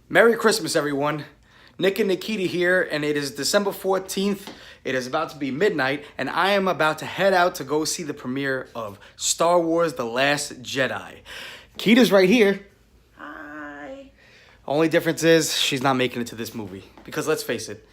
Merry Christmas, everyone. Nick and Nikita here, and it is December 14th. It is about to be midnight, and I am about to head out to go see the premiere of Star Wars The Last Jedi. Kita's right here. Hi. Only difference is she's not making it to this movie. Because let's face it,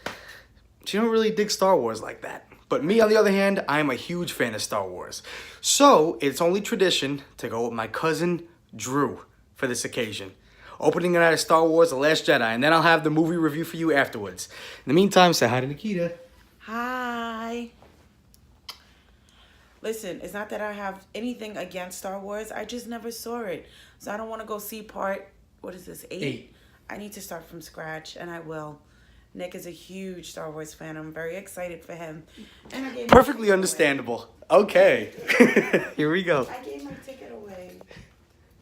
she don't really dig Star Wars like that. But me, on the other hand, I am a huge fan of Star Wars. So, it's only tradition to go with my cousin, Drew, for this occasion. Opening night of Star Wars The Last Jedi, and then I'll have the movie review for you afterwards. In the meantime, say hi to Nikita. Hi. Listen, it's not that I have anything against Star Wars. I just never saw it. So I don't want to go see what is this, 8? I need to start from scratch, and I will. Nick is a huge Star Wars fan. I'm very excited for him. And I gave Perfectly understandable. Okay. Here we go. I gave my ticket away.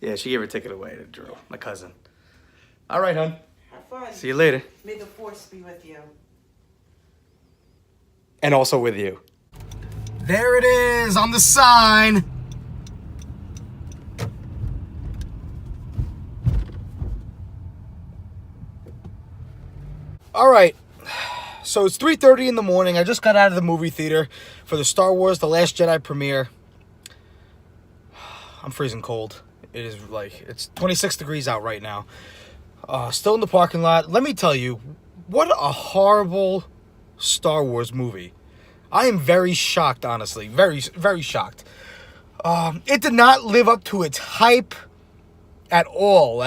Yeah, she gave her ticket away to Drew, my cousin. All right, hon. Have fun. See you later. May the Force be with you. And also with you. There it is on the sign. All right. So it's 3:30 in the morning. I just got out of the movie theater for the Star Wars The Last Jedi premiere. I'm freezing cold. It is it's 26 degrees out right now. Still in the parking lot. Let me tell you, what a horrible Star Wars movie. I am very shocked, honestly. Very, very shocked. It did not live up to its hype at all.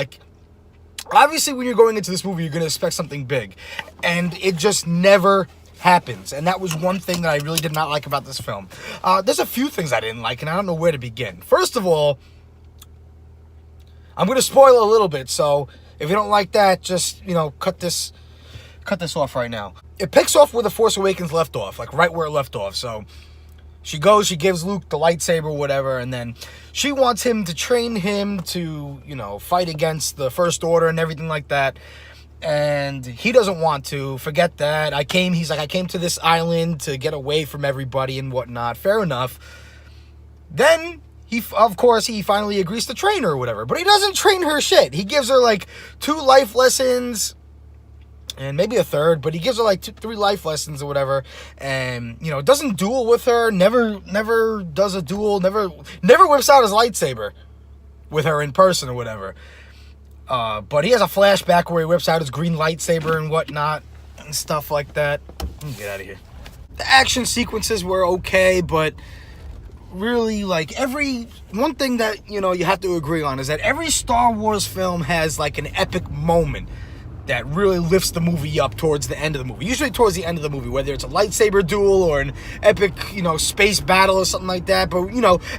Obviously, when you're going into this movie, you're going to expect something big. And it just never happens. And that was one thing that I really did not like about this film. There's a few things I didn't like, and I don't know where to begin. First of all, I'm going to spoil a little bit, so if you don't like that, just, cut this off right now. It picks off where The Force Awakens left off, right where it left off. So she gives Luke the lightsaber, whatever, and then she wants him to train him to, fight against the First Order and everything like that. And he doesn't want to. Forget that. I came to this island to get away from everybody and whatnot. Fair enough. Then he finally agrees to train her or whatever. But he doesn't train her shit. He gives her 2 life lessons and maybe a third, but he gives her 3 life lessons or whatever. And, doesn't duel with her, never does a duel, never whips out his lightsaber with her in person or whatever. But he has a flashback where he whips out his green lightsaber and whatnot and stuff like that. Let me get out of here. The action sequences were okay, but really, one thing that, you have to agree on is that every Star Wars film has, an epic moment that really lifts the movie up towards the end of the movie. Usually towards the end of the movie, whether it's a lightsaber duel or an epic, space battle or something like that. But,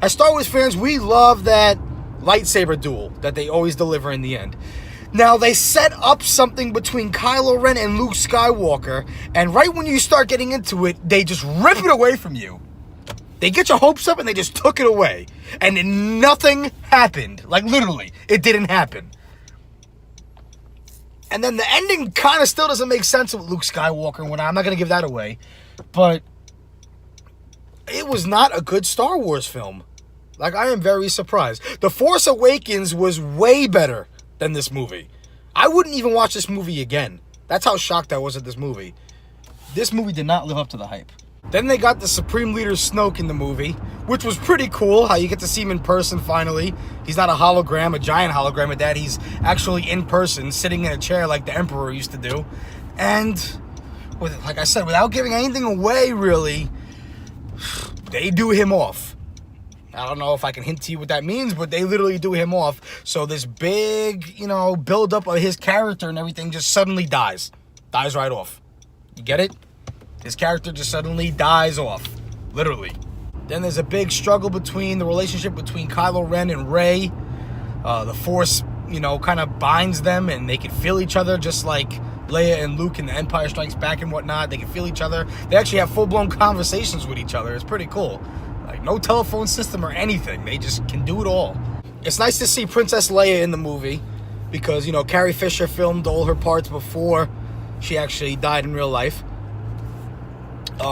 as Star Wars fans, we love that lightsaber duel that they always deliver in the end. Now, they set up something between Kylo Ren and Luke Skywalker, and right when you start getting into it, they just rip it away from you. They get your hopes up and they just took it away. And nothing happened. Literally, it didn't happen. And then the ending kind of still doesn't make sense with Luke Skywalker and whatnot. I'm not going to give that away. But it was not a good Star Wars film. I am very surprised. The Force Awakens was way better than this movie. I wouldn't even watch this movie again. That's how shocked I was at this movie. This movie did not live up to the hype. Then they got the Supreme Leader Snoke in the movie, which was pretty cool, how you get to see him in person finally. He's not a hologram, a giant hologram at that. He's actually in person, sitting in a chair like the Emperor used to do. And, like I said, without giving anything away, really, they do him off. I don't know if I can hint to you what that means, but they literally do him off. So this big, build-up of his character and everything just suddenly dies. Dies right off. You get it? His character just suddenly dies off. Literally. Then there's a big struggle between the relationship between Kylo Ren and Rey. The Force, kind of binds them and they can feel each other just like Leia and Luke in The Empire Strikes Back and whatnot. They can feel each other. They actually have full-blown conversations with each other. It's pretty cool. No telephone system or anything. They just can do it all. It's nice to see Princess Leia in the movie because, Carrie Fisher filmed all her parts before she actually died in real life.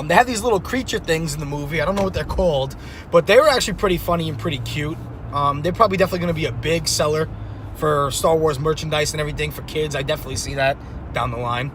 They have these little creature things in the movie. I don't know what they're called, but they were actually pretty funny and pretty cute. They're probably definitely going to be a big seller for Star Wars merchandise and everything for kids. I definitely see that down the line.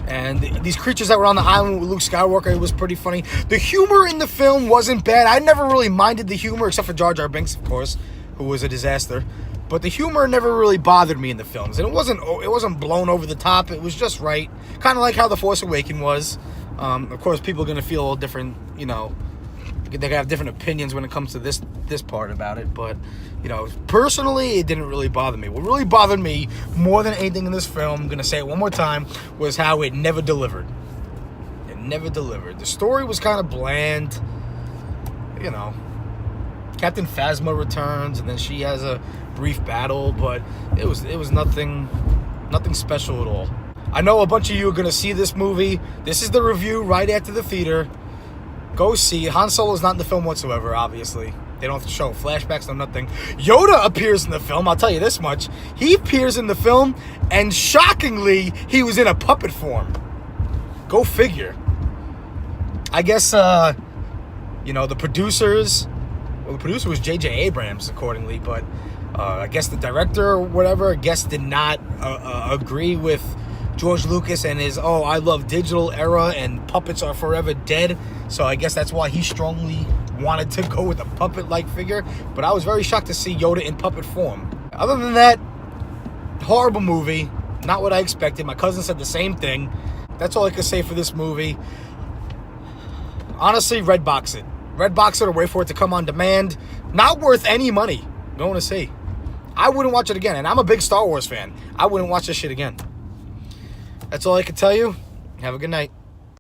And these creatures that were on the island with Luke Skywalker, it was pretty funny. The humor in the film wasn't bad. I never really minded the humor, except for Jar Jar Binks, of course, who was a disaster. But the humor never really bothered me in the films. And it wasn't blown over the top. It was just right. Kind of like how The Force Awakens was. Of course, people are going to feel a little different, you know. They have different opinions when it comes to this part about it. But, you know, personally, it didn't really bother me. What really bothered me more than anything in this film, I'm going to say it one more time, was how it never delivered. It never delivered. The story was kind of bland. You know, Captain Phasma returns, and then she has a brief battle, but it was nothing special at all. I know a bunch of you are going to see this movie. This is the review right after the theater. Go see it. Han Solo's not in the film whatsoever, obviously. They don't show flashbacks, no nothing. Yoda appears in the film, I'll tell you this much. He appears in the film, and shockingly, he was in a puppet form. Go figure. I guess, you know, the producers... Well, the producer was J.J. Abrams, accordingly, but I guess the director or whatever, did not agree with George Lucas and his, I love digital era and puppets are forever dead. So I guess that's why he strongly wanted to go with a puppet-like figure. But I was very shocked to see Yoda in puppet form. Other than that, horrible movie. Not what I expected. My cousin said the same thing. That's all I can say for this movie. Honestly, red box it. Red box it or wait for it to come on demand. Not worth any money. Going to see. I wouldn't watch it again. And I'm a big Star Wars fan. I wouldn't watch this shit again. That's all I can tell you. Have a good night.